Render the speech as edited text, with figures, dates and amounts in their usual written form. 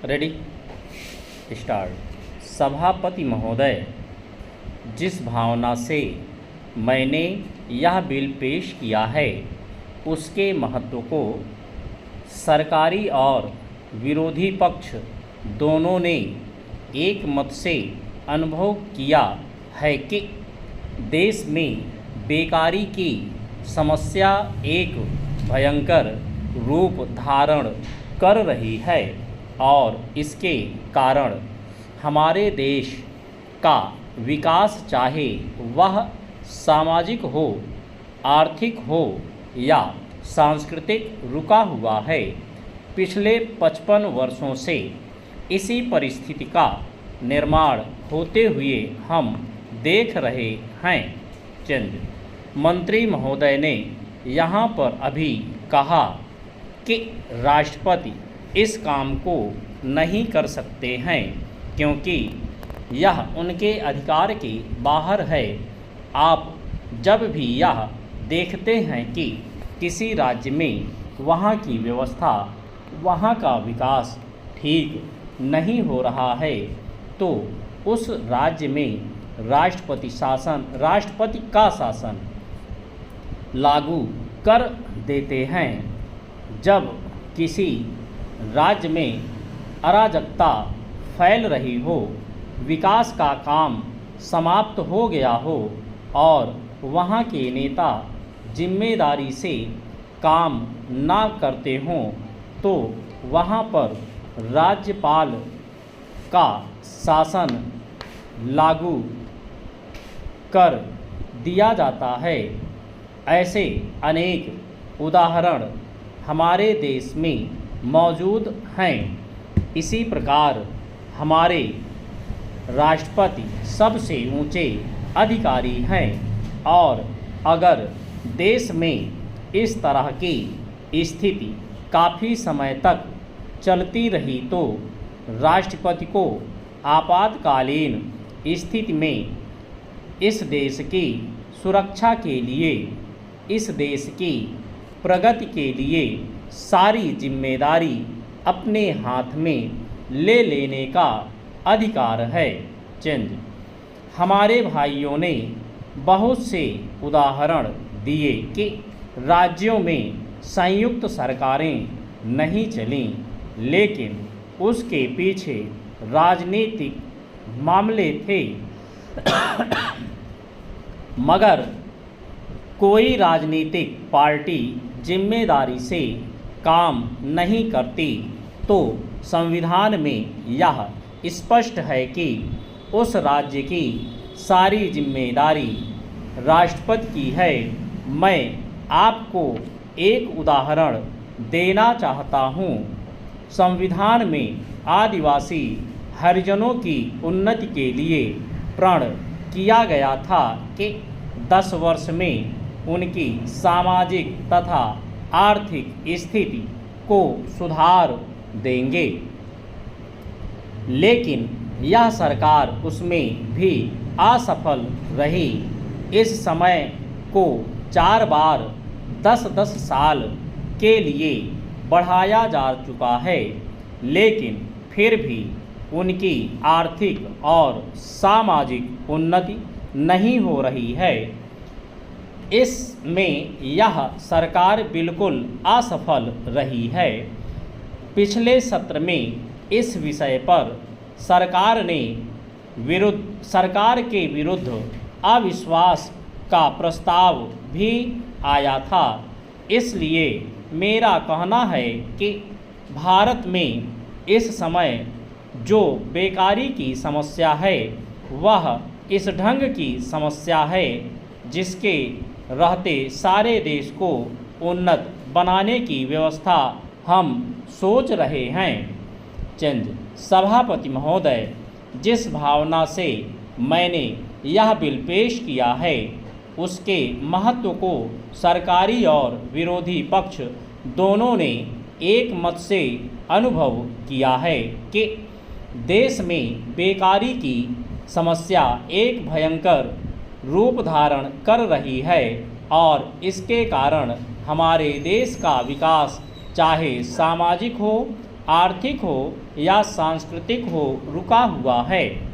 Ready start. सभापति महोदय, जिस भावना से मैंने यह बिल पेश किया है उसके महत्व को सरकारी और विरोधी पक्ष दोनों ने एक मत से अनुभव किया है कि देश में बेकारी की समस्या एक भयंकर रूप धारण कर रही है और इसके कारण हमारे देश का विकास, चाहे वह सामाजिक हो, आर्थिक हो या सांस्कृतिक, रुका हुआ है। पिछले 55 वर्षों से इसी परिस्थिति का निर्माण होते हुए हम देख रहे हैं। चंद मंत्री महोदय ने यहाँ पर अभी कहा कि राष्ट्रपति इस काम को नहीं कर सकते हैं क्योंकि यह उनके अधिकार के बाहर है। आप जब भी यह देखते हैं कि किसी राज्य में वहाँ की व्यवस्था, वहाँ का विकास ठीक नहीं हो रहा है तो उस राज्य में राष्ट्रपति का शासन लागू कर देते हैं। जब किसी राज्य में अराजकता फैल रही हो, विकास का काम समाप्त हो गया हो और वहाँ के नेता जिम्मेदारी से काम ना करते हों तो वहाँ पर राज्यपाल का शासन लागू कर दिया जाता है। ऐसे अनेक उदाहरण हमारे देश में मौजूद हैं। इसी प्रकार हमारे राष्ट्रपति सबसे ऊंचे अधिकारी हैं और अगर देश में इस तरह की स्थिति काफ़ी समय तक चलती रही तो राष्ट्रपति को आपातकालीन स्थिति में इस देश की सुरक्षा के लिए, इस देश की प्रगति के लिए सारी जिम्मेदारी अपने हाथ में ले लेने का अधिकार है। चंद हमारे भाइयों ने बहुत से उदाहरण दिए कि राज्यों में संयुक्त सरकारें नहीं चलीं, लेकिन उसके पीछे राजनीतिक मामले थे। मगर कोई राजनीतिक पार्टी जिम्मेदारी से काम नहीं करती तो संविधान में यह स्पष्ट है कि उस राज्य की सारी जिम्मेदारी राष्ट्रपति की है। मैं आपको एक उदाहरण देना चाहता हूँ। संविधान में आदिवासी हरिजनों की उन्नति के लिए प्रण किया गया था कि 10 वर्ष में उनकी सामाजिक तथा आर्थिक स्थिति को सुधार देंगे, लेकिन यह सरकार उसमें भी असफल रही। इस समय को 4 बार 10-10 साल के लिए बढ़ाया जा चुका है, लेकिन फिर भी उनकी आर्थिक और सामाजिक उन्नति नहीं हो रही है। इसमें यह सरकार बिल्कुल असफल रही है। पिछले सत्र में इस विषय पर सरकार के विरुद्ध अविश्वास का प्रस्ताव भी आया था। इसलिए मेरा कहना है कि भारत में इस समय जो बेकारी की समस्या है वह इस ढंग की समस्या है जिसके रहते सारे देश को उन्नत बनाने की व्यवस्था हम सोच रहे हैं। चंद सभापति महोदय, जिस भावना से मैंने यह बिल पेश किया है उसके महत्व को सरकारी और विरोधी पक्ष दोनों ने एक मत से अनुभव किया है कि देश में बेकारी की समस्या एक भयंकर रूप धारण कर रही है और इसके कारण हमारे देश का विकास, चाहे सामाजिक हो, आर्थिक हो या सांस्कृतिक हो रुका हुआ है।